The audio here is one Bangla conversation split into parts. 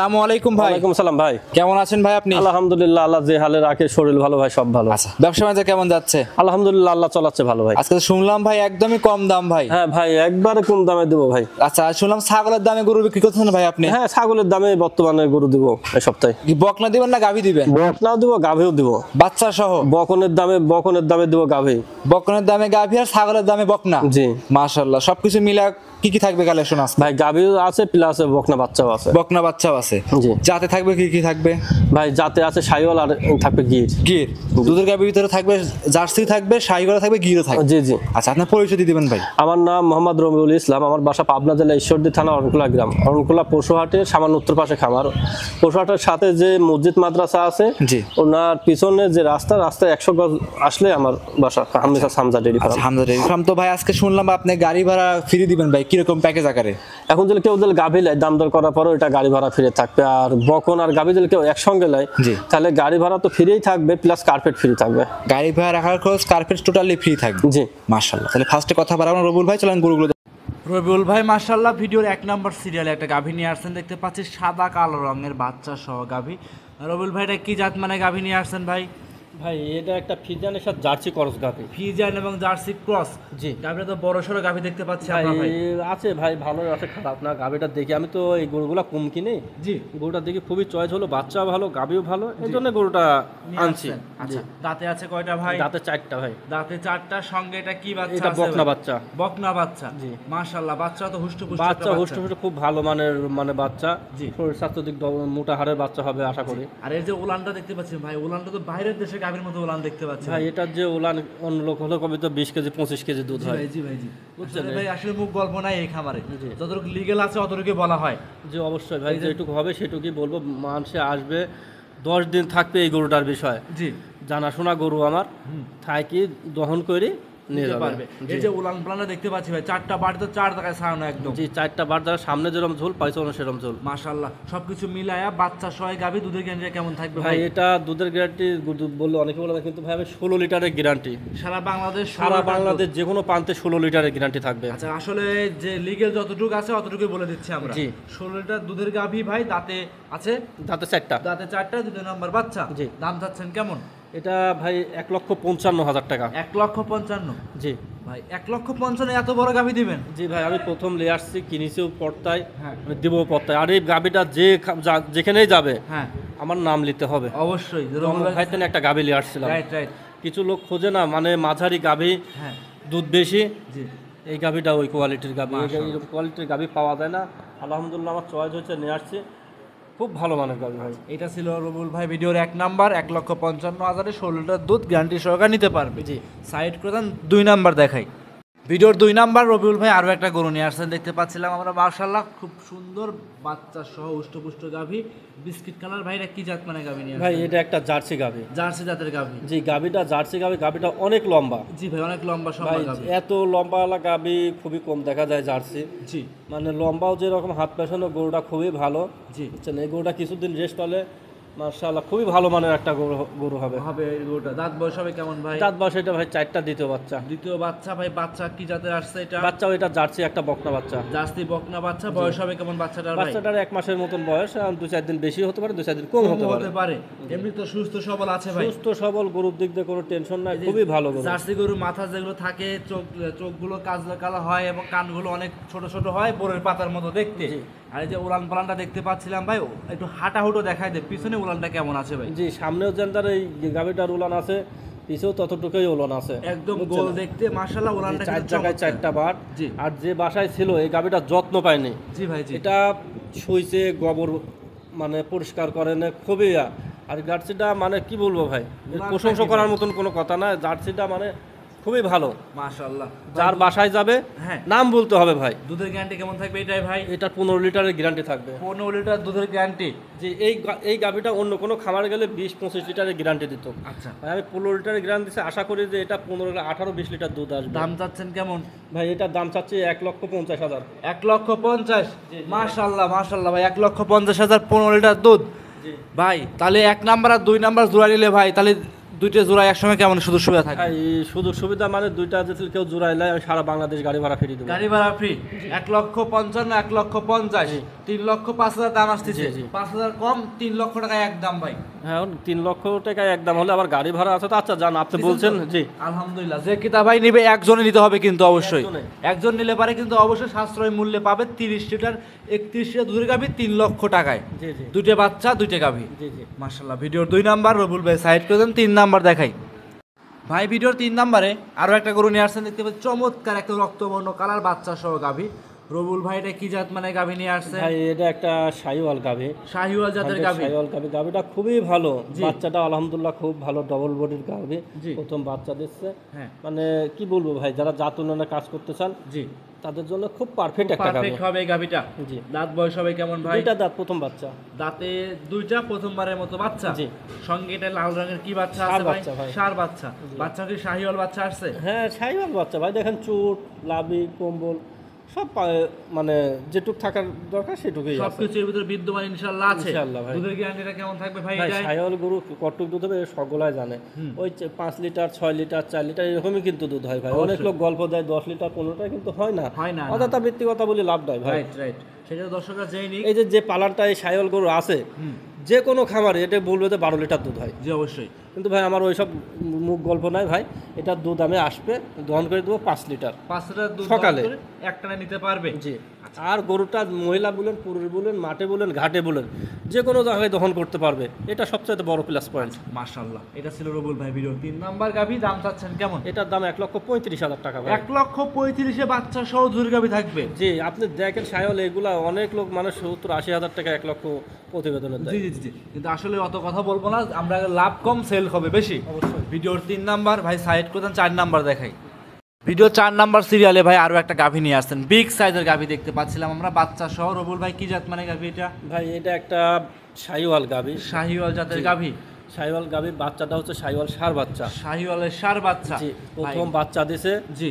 আসসালামু আলাইকুম ভাই। ওয়ালাইকুম আসসালাম ভাই। কেমন আছেন ভাই আপনি? আলহামদুলিল্লাহ, আল্লাহ যে হালে রাখে, শরীর ভালো ভাই, সব ভালো। আচ্ছা, ব্যবসা বাণিজ্য কেমন যাচ্ছে? আলহামদুলিল্লাহ, আল্লাহ চালাচ্ছে ভালো ভাই। আজকে তো শুনলাম ভাই একদমই কম দাম ভাই। হ্যাঁ ভাই, একবারে কম দামে দেবো ভাই। আচ্ছা, শুনলাম ছাগলের দামে গরু বিক্রি করছেন ভাই আপনি? হ্যাঁ, ছাগলের দামে বর্তমানে গরু দিব এই সপ্তাহে। কি বকনা দিবেন না গাভী দিবেন? বকনাও দিব, গাভীও দিব, বাচ্চা সহ। বকনের দামে দিব গাভী। বকনের দামে গাভী আর ছাগলের দামে বকনা। জি মাশাআল্লাহ, সবকিছু মিলা কি কি থাকবে কালেকশন আছে ভাই? গাভীও আছে প্লাস বকনা বাচ্চাও আছে। বকনা বাচ্চাও আছে। জি। যাতে থাকবে কি কি থাকবে ভাই? যাতে আছে শাহিওয়াল আর থাকবে গির। গির। দুধের গাভীর ভিতরে থাকবে জার্সি থাকবে, শাহিওয়াল থাকবে, গিরও থাকবে। জি জি। আচ্ছা, আপনার পরিচয় দিয়ে দিবেন ভাই। আমার নাম মোহাম্মদ রবিউল ইসলাম। আমার বাসা পাবনা জেলা ঈশ্বরদী থানা অরণকুলা গ্রাম। অরণকুলা পশুহাটের সামান্য উত্তর পাশে খামার। পশুহাটের সাথে যে মসজিদ মাদ্রাসা আছে, জি, ওনার পিছনে যে রাস্তা 100 গজ আসলে আমার বাসা Hamza Hamza dairy farm. Hamza dairy farm. তো ভাই আজকে শুনলাম আপনি গাড়ি ভাড়া ফ্রি দিবেন ভাই, কিরকম প্যাকেজ আকারে? এখন যদি কেউ গাভী লাই, দাম দর করার পরও এটা গাড়ি ভাড়া ফ্রি থাকবে। আর বকন আর গাভী যদি কেউ একসঙ্গে লাই, তাহলে গাড়ি ভাড়া তো ফ্রিই থাকবে, প্লাস কার্পেট ফ্রি থাকবে। গাড়ি ভাড়া রাখার খরচ, কার্পেট টোটালি ফ্রি থাকবে। জি মাশাআল্লাহ। তাহলে ফার্স্টে কথা বাড়াবো না, রবিউল ভাই চলেন গরুগুলো। রবিউল ভাই মাশাআল্লাহ ভিডিওর 1 নম্বর সিরিয়ালে একটা গাভী নিয়ে আসছেন, দেখতে পাচ্ছি সাদা কালো রঙের বাচ্চা সহ গাভী। রবিউল ভাই এটা কি জাত মানে গাভী নিয়ে আসছেন ভাই? ভাই, এটা একটা ফিজানের সাথে জার্সি ক্রস গাভী। ফিজান এবং জার্সি ক্রস। জি। গাভীটা তো বড় সড়ো গাভী দেখতে পাচ্ছি আমরা ভাই। আছে ভাই, ভালো আছে, খারাপ না। গাভীটা দেখি, আমি তো এই গরুগুলা কম কিনে। জি। গরুটা দেখি খুবই চয়েস হলো, বাচ্চা ভালো, গাভীও ভালো, এই জন্য গরুটা আনছি। আচ্ছা, দাঁতে আছে কয়টা ভাই? দাঁতে 4টা ভাই। দাঁতে 4টার সঙ্গে এটা কি বাচ্চা? এটা বকনা বাচ্চা। বকনা বাচ্চা। জি। মাশাআল্লাহ, বাচ্চা তো হুষ্টপুষ্ট। বাচ্চা হুষ্টপুষ্ট খুব ভালো মানের বাচ্চা। জি। শরীর স্বাস্থ্য দিক মোটা হাড়ের বাচ্চা হবে আশা করি। আর এই যে উলানটা দেখতে পাচ্ছেন ভাই, উলানটা তো বাইরের দেশে গাভীর মতো উলান দেখতে পাচ্ছি ভাই। এটার যে উলান অন্য লোক হলো কবে তো 20 কেজি 25 কেজি দুধ হয়। জি ভাই, জি বুঝছেন ভাই, আসলে মুখ গল্প নাই এই খামারে। যতটুকু লিগ্যাল আছে অতটুকু বলা হয়। জি অবশ্যই ভাই, যেটুকু হবে সেটুকুই বলবো। মানুষে আসবে 10 দিন থাকবে এই গরুটার বিষয়। জি। জানাশোনা গরু আমার, থাকি দহন করি নিতে পারবে। এই যে উলান প্লানা দেখতে পাচ্ছি ভাই, 4টা বাড়ি তো 4 টাকায় ছাড়ানো একদম। জি, 4টা বার দ্বারা সামনে যেরকম ঝোল, পাইছনে সেরকম ঝোল। মাশাআল্লাহ, সবকিছু মিলায়া বাচ্চা সহ গাভী দুধের গ্যারান্টি কেমন থাকবে ভাই? এটা দুধের গ্যারান্টি বললে অনেকে বলে না, কিন্তু ভাই আমি 16 লিটারের গ্যারান্টি। সারা বাংলাদেশ যে কোনো প্রান্তে 16 লিটারের গ্যারান্টি থাকবে। আচ্ছা, আসলে যে লিগ্যাল যতটুকু আছে অতটুকুই বলে দিচ্ছি আমরা। জি। 16 লিটার দুধের গাভী ভাই, দাঁতে আছে? দাঁতে 4টা। দাঁতে 4টা, 2 নম্বর বাচ্চা। জি। দাম চাচ্ছেন কেমন? এটা ভাই 1,55,000 টাকা। 1,55,000? জি ভাই, 1,55,000 এত বড় গাভী দিবেন? জি ভাই, আমি প্রথম নিয়ে আসছি, কিনেছিও পড়তায়, হ্যাঁ, দিব পড়তায়। আর এই গাভীটা যেখানেই যাবে, হ্যাঁ, আমার নাম নিতে হবে অবশ্যই। ভাই তেন একটা গাভী নিয়ে আসছিলাম। রাইট। কিছু লোক খোঁজে না, মানে মাঝারি গাভী, হ্যাঁ, দুধ বেশি। জি। এই গাভীটা ওই কোয়ালিটির গাভী, এরকম কোয়ালিটির গাভী পাওয়া যায় না। আলহামদুলিল্লাহ আমার চয়েস হচ্ছে, নিয়ে আসছি, খুব ভালো মানের গাভী ভাই। এটা ছিল রবিউল ভাই ভিডিওর 1 নাম্বার। 1,55,000 16 লিটার দুধ গ্যারান্টি সহকারে নিতে পারবে। জি। সাইড করে দেন, 2 নাম্বার দেখাই। ভিডিওর 2 নাম্বার রবিউল ভাই আরও একটা গরু নিয়ে আসছেন, দেখতে পাচ্ছিলাম আমরা। মাশাআল্লাহ, খুব সুন্দর বাচ্চা সহ হুষ্টপুষ্ট গাভী, বিস্কিট কালার। ভাই এটা কি জাত মানে গাভী নিয়ে ভাই? আসছেন? এটা একটা জার্সি গাভী। জার্সি জাতের গাভী। জি, গাভীটা জার্সি গাভী। গাভীটা অনেক লম্বা। জি ভাই, অনেক লম্বা ভাই, সম্ভব গাভী। এত লম্বাওয়ালা গাভী খুবই কম দেখা যায় জার্সি। জি। মানে লম্বাও যেরকম, হাত পেছানো, গরুটা খুবই ভালো। জি। বুঝছেন, এই গরুটা কিছুদিন রেস্ট হলে মাশাআল্লাহ খুবই ভালো মানের একটা গরু হবে। এই গরুটা দাঁত বয়স হবে কেমন ভাই? দাঁত বয়স এটা ভাই 4টা, দ্বিতীয় বাচ্চা। দ্বিতীয় বাচ্চা। ভাই, বাচ্চা কি জাতের আসছে এটা? বাচ্চাও এটা জার্সি, একটা বকনা বাচ্চা। জার্সি বকনা বাচ্চা। বয়স হবে কেমন বাচ্চাটার ভাই? বাচ্চাটার 1 মাসের মতন বয়স, 2-4 দিন বেশি হতে পারে, 2-4 দিন কম হতে পারে। এমনি তো সুস্থ সবল আছে ভাই। সুস্থ সবল গরুর দিক দিয়ে কোনো টেনশন নাই, খুবই ভালো গরু। জার্সি গরুর মাথা যেগুলো থাকে, চোখগুলো কাজলা কালা হয় এবং কানগুলো অনেক ছোট ছোট হয়, বোরের পাতার মতো দেখতে। আর এই যে উলান পালানটা দেখতে পাচ্ছিলাম ভাই, একটু হাঁটাহুটো দেখায় দে, পিছনে উলানটা কেমন আছে ভাই? জি, সামনেও যেন এই গাভীটার উলান আছে, পিছেও ততটুকুই উলান আছে, একদম গোল দেখতে। মাশাআল্লাহ, উলানটা 4 জায়গায় 4টা বার। জি। আর যে বাসায় ছিল এই গাভীটা যত্ন পায়নি। জি ভাই, জি। এটা শুইছে, গোবর মানে পরিষ্কার করে না, খুবই। আর জার্সিটা মানে কি বলবো ভাই, প্রশংসা করার মতন কোনো কথা না। জার্সিটা মানে খুবই ভালো। মাশাআল্লাহ, যার বাসায় যাবে, হ্যাঁ, নাম বলতে হবে ভাই। দুধের গ্যারান্টি কেমন থাকবে এটাই ভাই? এটা 15 লিটারের গ্যারান্টি থাকবে। 15 লিটার দুধের গ্যারান্টি। যে এই গাভীটা অন্য কোনো খামারে গেলে 20-25 লিটারের গ্যারান্টি দিত। আচ্ছা ভাই, আমি 15 লিটারের গ্যারান্টি দিচ্ছি, আশা করি যে এটা 18-20 লিটার দুধ আসবে। দাম চাচ্ছেন কেমন ভাই? এটার দাম চাচ্ছি 1,50,000। 1,50,000? মাশাআল্লাহ মাশাআল্লাহ ভাই, 1,50,000 15 লিটার দুধ। ভাই তাহলে 1 নাম্বার আর 2 নাম্বার জোড়া নিলে ভাই, তাহলে দুইটা জোড়া একসঙ্গে কেমন সুযোগ সুবিধা থাকে? ভাই সুযোগ সুবিধা মানে দুইটা যদি কেউ জোড়াইলে আমি সারা বাংলাদেশ গাড়ি ভাড়া ফিরিয়ে দেবো। গাড়ি ভাড়া ফ্রি 1,55,000 1,50,000 3,05,000 দাম আসতেছে, জি, জি। 5,000 কম, 3 লক্ষ টাকা একদম ভাই। হ্যাঁ 3 লক্ষ টাকা একদম হলে আবার গাড়ি ভাড়া আছে তো। আচ্ছা জান আপনি বলছেন জি আলহামদুলিল্লাহ, যে কিতা ভাই নিবে একজনে নিতে হবে কিন্তু অবশ্যই, একজনে। একজন নিলে পারে কিন্তু অবশ্যই সাশ্রয় মূল্যে পাবে 30 লিটার 31 লিটার দুধের গাভী 3 লক্ষ টাকায়, জি জি দুইটা বাচ্চা দুইটা গাভী। জি জি মাশাআল্লাহ। ভিডিওর 2 নাম্বার রবুল ভাই সাইড করে দেন, 3 নাম্বার দেখাই। ভাই ভিডিওর 3 নাম্বারে আরো একটা গরু নিয়ে আসছেন, দেখতে পাচ্ছেন চমৎকার একটা রক্তবর্ণ কালার বাচ্চা সহ গাভী। রবুল ভাই এটা কি জাত মানে গাভী নিয়ে আসছে? ভাই এটা একটা শাহিওয়াল গাভী, শাহিওয়াল জাতের গাভী। শাহিওয়াল গাভী, গাভীটা খুবই ভালো, জি। বাচ্চাটা আলহামদুলিল্লাহ খুব ভালো, ডবল বডির গাভী, জি। প্রথম বাচ্চা দিচ্ছে। হ্যাঁ মানে কি বলবো ভাই, যারা জাত উন্নয়নের কাজ করতে চান জি, তাদের জন্য খুব পারফেক্ট একটা গাভী। পারফেক্ট হবে এই গাভীটা। জি দাঁত বয়স হবে কেমন ভাই? দুইটা দাঁত, প্রথম বাচ্চা। দাঁতে দুইটা, প্রথমবারের মতো বাচ্চা। জি। সঙ্গে এটা লাল রঙের কি বাচ্চা ষাঁড় আছে ভাই? বাচ্চা ভাই। ষাঁড় বাচ্চা। জি। বাচ্চা কি শাহিওয়াল বাচ্চা আসছে? হ্যাঁ শাহিওয়াল বাচ্চা ভাই, দেখেন চুট লাভি কম্বল সব মানে যেটুক থাকার দরকার সেটুকুই আছে। সবকিছুর ভিতরে বিদ্যমান ইনশাআল্লাহ আছে। ইনশাআল্লাহ ভাই। দুধের গ্যারান্টিটা কেমন থাকবে ভাই ভাই এটাই? শাহিওয়াল গরু কতটুক দুধ হবে সকলাই জানে। ওই 5 লিটার 6 লিটার 4 লিটার এরকমই কিন্তু দুধ হয় ভাই। অবশ্যই। অনেক লোক গল্প দেয় 10 লিটার 15টা, কিন্তু হয় না। হয় না, না। অযথা ভিত্তি কথা বলে লাভ নাই ভাই। রাইট রাইট, সেটা দর্শকরা জেনে নিক। এই যে পালানটা এই শাহিওয়াল গরু আছে, যে কোনো খামারে এটা বলবে যে 12 লিটার দুধ হয়, জি অবশ্যই। কিন্তু ভাই আমার ওইসব মুখ গল্প নাই ভাই। এটার দুধ আমি আসবে দহন করে দেবো 5 লিটার 5 লিটার দুধ সকালে। দহন করে একটানে নিতে পারবে। জি। আর গরুটা মহিলা বলেন পুরুষ বলেন মাঠে বলেন ঘাটে বলেন যে কোনো জায়গায় দহন করতে পারবে, এটা সবচেয়ে বড় প্লাস পয়েন্ট। মাশাআল্লাহ। এটা ছিল রবুল ভাই ভিডিও 3 নাম্বার গাভী। দাম চাচ্ছেন কেমন? এটার দাম 1,35,000 টাকা ভাই। 1,35,000 বাচ্চা সহ দুধের গাভী থাকবে। জি আপনি দেখেন শাহিওয়াল এগুলা অনেক লোক মানে 70-80 হাজার টাকা 1 লক্ষ প্রতিবেদনের দেয়। জি জি জি, কিন্তু আসলে অত কথা বলবো না, আমরা লাভ কম সেল হবে বেশি। অবশ্যই। ভিডিওর 3 নাম্বার ভাই সাইড করে দেন, 4 নাম্বার দেখাই। ভিডিও 4 নাম্বার সিরিয়ালে ভাই আরো একটা গাভী নিয়ে আসছেন, বিগ সাইজের গাভী দেখতে পাচ্ছিলাম আমরা, বাচ্চা সহ। রবুল ভাই কি জাত মানে গাভী এটা? ভাই এটা একটা শাহিওয়াল গাভী, শাহিওয়াল জাতের জি। গাভী। শাহিওয়াল গাভী, বাচ্চাটা হচ্ছে শাহিওয়াল ষাঁড় বাচ্চা। শাহিওয়ালের ষাঁড় বাচ্চা। জি প্রথম ভাই, বাচ্চা দিছে, জি।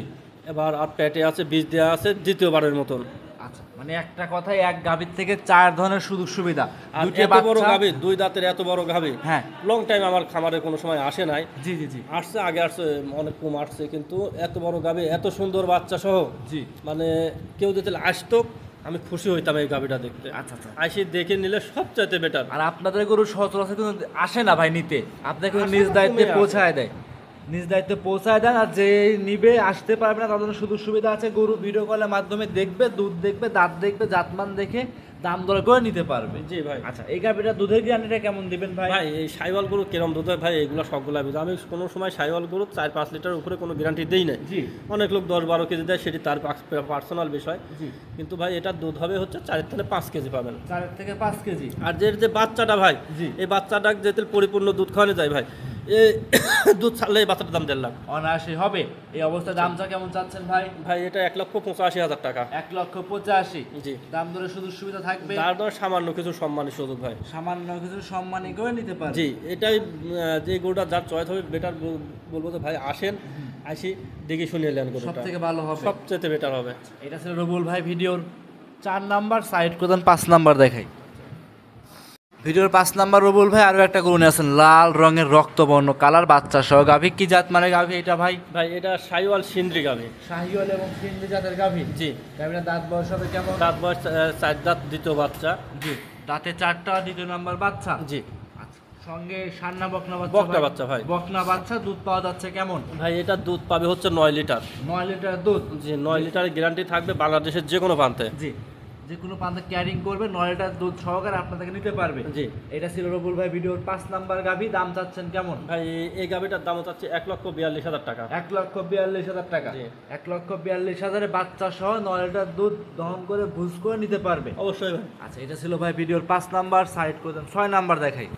এবার আর পেটে আছে বীজ দেওয়া আছে দ্বিতীয়বারের মতন। আচ্ছা, মানে একটা কথায় এক গাভীর থেকে 4 ধরনের সুযোগ সুবিধা। আর দুইটা এত বড় বাচ্চা। গাভী, 2 দাঁতের এত বড় গাভী হ্যাঁ লং টাইম আমার খামারে কোনো সময় আসে নাই। জি জি জি আসছে আগে, আসছে অনেক কম আসছে, কিন্তু এত বড় গাভী এত সুন্দর বাচ্চা সহ জি। মানে কেউ যদি আসতো আমি খুশি হইতাম এই গাভীটা দেখতে। আচ্ছা আচ্ছা। আইসি দেখে নিলে সবচাইতে বেটার। আর আপনাদের গরু সচরাচর কিন্তু আসে না ভাই নিতে, আপনাকে আসে নিজ না, দায়িত্বে কমে আসে। পৌঁছায় দেয়, নিজ দায়িত্বে পৌঁছায় দেন। আর যে নিবে আসতে পারবে না তার জন্য সুযোগ সুবিধা আছে, গরু ভিডিও কলের মাধ্যমে দেখবে, দুধ দেখবে, দাঁত দেখবে, জাতমান দেখে দাম দর করে নিতে পারবে। জি ভাই। আচ্ছা, এই গাভীটা দুধের গ্যারান্টিটা কেমন দিবেন ভাই? ভাই এই শাহিওয়াল গরু কেরম দুধ হয় ভাই এগুলো সবগুলা বুঝি। আমি কোনো সময় শাহিওয়াল গরু 4-5 লিটার উপরে কোনো গ্যারান্টি দেই না। জি অনেক লোক 10-12 কেজি দেয়, সেটি তার পার্সোনাল বিষয়। জি। কিন্তু ভাই এটা দুধ হবে হচ্ছে 4-5 কেজি পাবেন। 4 থেকে 5 কেজি। আর যে বাচ্চাটা ভাই, জি। এই বাচ্চাটা যেতে পরিপূর্ণ দুধ খাওয়ানো যায় ভাই, এই দুধ ছাড়লে এই বাচ্চাটার দাম 1.5 লাখ। অনায়াসে হবে। এই অবস্থায় দামটা কেমন চাচ্ছেন ভাই? ভাই এটা 1,85,000 টাকা। 1,85,000। জি। দাম দরে সুযোগ সুবিধা থাকবে, তার দর সামান্য কিছু সম্মানের সুযোগ ভাই। সামান্য কিছু সম্মানী করে নিতে পারবে। জি এটাই যে গরুটা যার চয়েস হবে বেটার বলবো যে ভাই আসেন, আসি দেখে শুনে এলেন সব গরুটা থেকে ভালো হবে। সবচেয়ে বেটার হবে। এটা ছিল রবুল ভাই ভিডিওর 4 নাম্বার। সাইড করে দেন, 5 নাম্বার দেখাই। ভিডিওর 5 নাম্বার রবুল ভাই আরো একটা গরু নিয়ে আসেন, লাল রঙের রক্তবর্ণ কালার বাচ্চা সহ গাভী। কি জাত মানে গাভী এটা ভাই? ভাই এটা শাহিওয়াল সিন্দ্রি গাভী। শাহিওয়াল এবং সিন্ধি জাতের গাভী। জি গাভীটা দাঁত বয়স হবে কেমন? দাঁত বয়স 4 দাঁত, দ্বিতীয় বাচ্চা। জি। দাঁতে 4টা, দ্বিতীয় নাম্বার বাচ্চা। জি আচ্ছা, সঙ্গে সান্না বকনা বাচ্চা। বকনা ভাই? বাচ্চা ভাই। বকনা বাচ্চা। দুধ পাওয়া যাচ্ছে কেমন? ভাই এটা দুধ পাবে হচ্ছে 9 লিটার। 9 লিটার দুধ। জি 9 লিটারের গ্যারান্টি থাকবে বাংলাদেশের যে কোনো প্রান্তে। জি, যে কোনো প্রান্তে ক্যারিং করবে 9 লিটার দুধ সহকারে আপনাদেরকে নিতে পারবে। জি। এটা ছিল রবুল ভাই ভিডিওর 5 নাম্বার গাভী। দাম চাচ্ছেন কেমন? ভাই এই গাভীটার দাম হচ্ছে 1,42,000 টাকা। 1,42,000 টাকা। জি। 1,42,000 বাচ্চা সহ 9 লিটার দুধ দহন করে ভুজ করে নিতে পারবে। অবশ্যই ভাই। আচ্ছা, এটা ছিল ভাই ভিডিওর 5 নাম্বার। সাইড করে দেন, 6 নাম্বার দেখাই।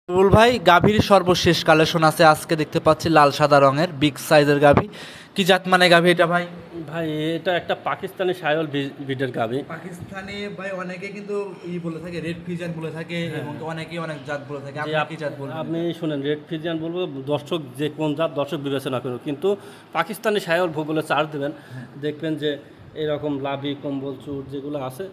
রবুল ভাই গাভীর সর্বশেষ কালেকশন আছে আজকে, দেখতে পাচ্ছি লাল সাদা রঙের বিগ সাইজের গাভী। কি জাত মানে গাভী এটা ভাই? ভাই এটা একটা পাকিস্তানি শাহিওয়াল ব্রিডের গাভী। পাকিস্তানে ভাই অনেকে কিন্তু বলে থাকে, রেড ফিজিয়ান বলে থাকে, এবং অনেকে অনেক জাত বলে থাকে। যে আপনি কি জাত বলবেন? আপনি শুনেন রেড ফিজিয়ান বলবো, দর্শক যে কোন জাত দর্শক বিবেচনা করুন, কিন্তু পাকিস্তানি শাহিওয়াল ভূগোলে চার্জ দেবেন, দেখবেন যে এরকম লাভি কম্বল চুট যেগুলো আছে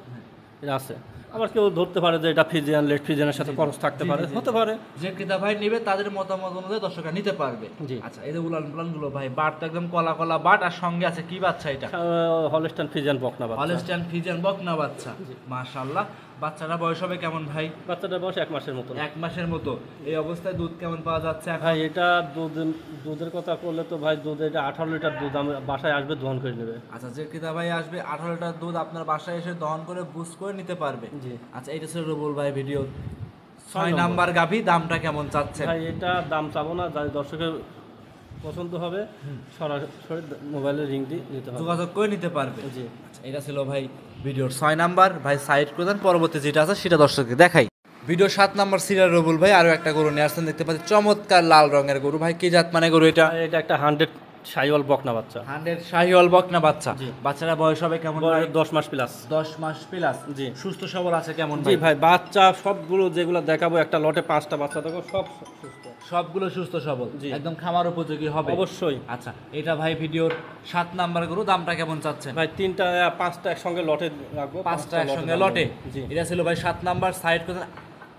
এটা আছে। আবার কেউ ধরতে পারে যে এটা ফিজিয়ান লেট ফিজিয়ানের সাথে খরচ থাকতে পারে, হতে পারে। যে ক্রেতা ভাই নেবে তাদের মতামত অনুযায়ী দর্শকরা নিতে পারবে। জি। আচ্ছা, এই যে উলান পালান গুলো ভাই, বাট তো একদম কলা কলা বাট, আর সঙ্গে আছে কি বাচ্চা এটা? হলস্টাইন ফিজিয়ান বকনা বাচ্চা। হলস্টাইন ফ্রিজিয়ান বকনা বাচ্চা, মাশাআল্লাহ। বাচ্চাটা বয়স হবে কেমন ভাই? বাচ্চাটার বয়স 1 মাসের মতো। 1 মাসের মতো। এই অবস্থায় দুধ কেমন পাওয়া যাচ্ছে এখন? ভাই এটা দুধের কথা বললে তো ভাই দুধ এটা 18 লিটার দুধ আমার বাসায় আসবে দহন করে নেবে। আচ্ছা, যে ক্রেতা ভাই আসবে 18 লিটার দুধ আপনার বাসায় এসে দহন করে বুস করে নিতে পারবে। জি। আচ্ছা, এটা ছিল রুবুল ভাই ভিডিও 6 নম্বর। নাম্বার গাভী, দামটা কেমন চাচ্ছেন? ভাই এটা দাম চাবো না, যাই দর্শকের পছন্দ হবে সরাসরি মোবাইলে রিং দিয়ে নিতে হবে। যোগাযোগ করে নিতে পারবে। জি। আচ্ছা, এটা ছিল ভাই ভিডিওর 6 নাম্বার। ভাই সাইড করে দেন, পরবর্তী যেটা আছে সেটা দর্শককে দেখাই। ভিডিও 7 নাম্বার সিরিয়াল রবুল ভাই আরো একটা গরু নিয়ে আসছেন, দেখতে পাচ্ছি চমৎকার লাল রঙের গরু। ভাই কি জাত মানে গরু এটা? এটা একটা 100 শাহিওয়াল বকনা বাচ্চা। 100 শাহিওয়াল বকনা বাচ্চা। জি। বাচ্চারা বয়স হবে কেমন ভাই? 10 মাস প্লাস। 10 মাস প্লাস। জি। সুস্থ সবল আছে কেমন জি ভাই? ভাই, বাচ্চা সবগুলো যেগুলো দেখাবো একটা লটে 5টা বাচ্চা দেখো, সব সুস্থ। সবগুলো সুস্থ সবল, জি। একদম খামার উপযোগী হবে অবশ্যই। আচ্ছা, এটা ভাই ভিডিওর 7 নাম্বার গরু, দামটা কেমন চাচ্ছেন? ভাই 5টা একসঙ্গে লটে রাখবো। 5টা একসঙ্গে লটে। জি। এটা ছিল ভাই 7 নাম্বার। সাইড করে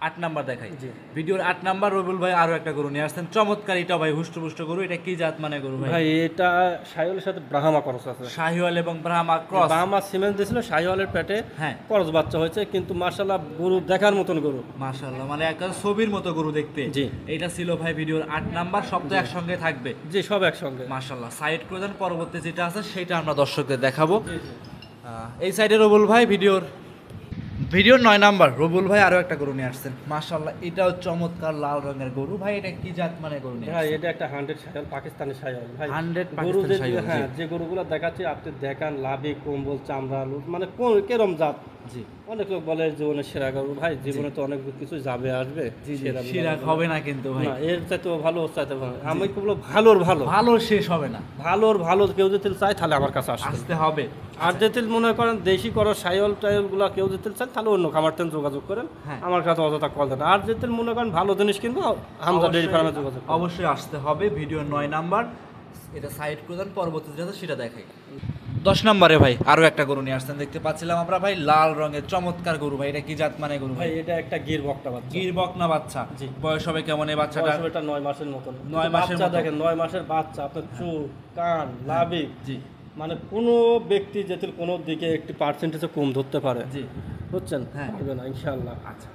8 নাম্বার দেখাই। জি। ভিডিওর 8 নাম্বার রবিউল ভাই আরো একটা গরু নিয়ে আসছেন, চমৎকার। এটা ভাই হুষ্টপুষ্ট গরু, এটা কি জাত মানে গরু ভাই? ভাই এটা শাহিওয়ালের সাথে ব্রাহ্মা করস আছে। শাহিওয়াল এবং ব্রাহ্মা ক্রস। ব্রাহ্মা সিমেন্ট দিয়েছিল, শাহিওয়ালের পেটে হ্যাঁ। করস বাচ্চা হয়েছে, কিন্তু মাশাআল্লাহ গরু দেখার মতন গরু। মাশাআল্লাহ, মানে একটা ছবির মতো গরু দেখতে। জি। এটা ছিল ভাই ভিডিওর 8 নাম্বার, সব তো একসঙ্গে থাকবে। জি, সব একসঙ্গে। মাশাআল্লাহ, সাইড করে দেন, পরবর্তী যেটা আছে সেটা আমরা দর্শকদের দেখাবো। এই সাইডে রবুল ভাই ভিডিওর 9 নাম্বার রবুল ভাই আরো একটা গরু নিয়ে আসছেন, মাশাআল্লাহ। এটাও চমৎকার লাল রঙের গরু। ভাই এটা কি জাত মানে গরু নিয়ে ভাই আসছেন? এটা একটা 100 শাহিওয়াল পাকিস্তানি শাহিওয়াল ভাই। 100 গরু পাকিস্তানি যে শাহিওয়াল, জি। হ্যাঁ, যে গরুগুলো দেখাচ্ছি আপনি দেখান, লাভি কম্বল চামড়া লুট, মানে কোন কেরম জাত। জি। অনেক লোক বলে জীবনের সেরা গরু, ভাই জীবনে তো অনেক কিছু যাবে আসবে, সেরা সিরাক হবে না কিন্তু ভাই, না, এর চাইতে ভালো, ওর চাইতে ভালো। আমি কি বলবো, ভালোর ভালো, ভালো শেষ হবে না, ভালোর ভালো কেউ যদি চায় তাহলে আমার কাছে আসবে। আসতে হবে। আর যদি মনে করেন দেশি করো শাহিওয়াল টাইলগুলো কেউ যদি চান তাহলে অন্য খামার থেকে যোগাযোগ করেন, হ্যাঁ। আমার কাছে অযথা কল দেন। আর যদি মনে করেন ভালো জিনিস কিনবো, হামজা ডেইরি ফার্মে যোগাযোগ করুন। অবশ্যই আসতে হবে। ভিডিও 9 নাম্বার, এটা সাইড করে দেন, পরবর্তী যেটা সেটা দেখাই। 10 নম্বরে ভাই আরো একটা গরু নিয়ে আসছেন, দেখতে পাচ্ছিলাম আমরা ভাই, লাল রঙের চমৎকার গরু। ভাই এটা কি জাত মানে গরু ভাই ভাই? এটা একটা গির বকটা বাচ্চা। গির বকনা বাচ্চা। জি। বয়স হবে কেমন এই বাচ্চাটা? বয়স এটা 9 মাসের মতন। 9 মাসের বাচ্চা মতো। দেখেন, 9 মাসের বাচ্চা, আপনার চুল কান লাভি, জি। মানে কোনো ব্যক্তি যেতে কোনো দিকে একটি পার্সেন্টেজে কম ধরতে পারে, জি। বুঝছেন? হ্যাঁ। পারবে না ইনশাআল্লাহ। আচ্ছা,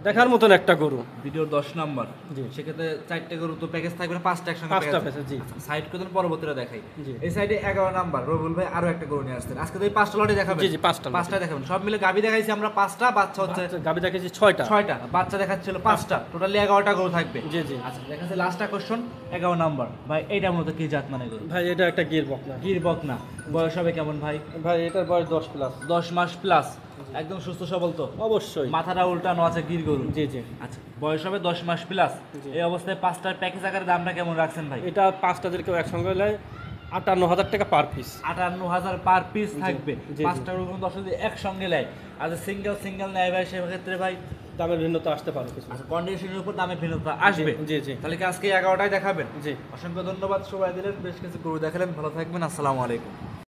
দেখার মতন একটা গরু। ভিডিওর 10 নাম্বার। জি। সেক্ষেত্রে 4টে গরু তো প্যাকেজ থাকবে না, 5টা একসঙ্গে 5টা প্যাকেজ। পেছে, জি। সাইড করে দেন, পরবর্তীটা দেখাই। জি। এই সাইডে 11 নাম্বার রবুল ভাই আরো একটা গরু নিয়ে আসছেন। আজকে তো এই 5টা লটে দেখাবেন? জি, জি, 5টা লটে। 5টা দেখাবেন। সব মিলে গাবি দেখাইছি আমরা 5টা, বাচ্চা হচ্ছে গাবি দেখেছি 6টা। 6টা, বাচ্চা দেখাচ্ছিল 5টা, টোটালি 11টা গরু থাকবে। জি, জি। আচ্ছা, দেখাচ্ছে লাস্টটা কোশ্চেন 11 নাম্বার। ভাই এইটার মধ্যে কি জাত মানে গরু? ভাই এটা একটা গির বকনা। গির বকনা। বয়স হবে কেমন ভাই? ভাই এটার বয়স 10 প্লাস। 10 মাস প্লাস। একদম সুস্থ সবল তো? অবশ্যই। মাথাটা উল্টানো আছে গির গরু। জি, জি। আচ্ছা, বয়স হবে 10 মাস প্লাস। জি। এই অবস্থায় 5টার প্যাকেজ আকারে দামটা কেমন রাখছেন ভাই? এটা 5টা কেউ একসঙ্গে হলে 58,000 টাকা পার পিস। 58,000 পার পিস থাকবে। জি। 5টা গরু দশ যদি একসঙ্গে নেয়, আর সিঙ্গেল নেয় ভাই, সেক্ষেত্রে ভাই দামের ভিন্নতা আসতে পারে কিছু। আচ্ছা, কন্ডিশনের উপর দামে ভিন্নতা আসবে। জি, জি। তাহলে কি আজকে 11টায় দেখাবেন? জি। অসংখ্য ধন্যবাদ, সবাই দিলেন, বেশ কিছু গরু দেখালেন, ভালো থাকবেন, আসসালামু আলাইকুম।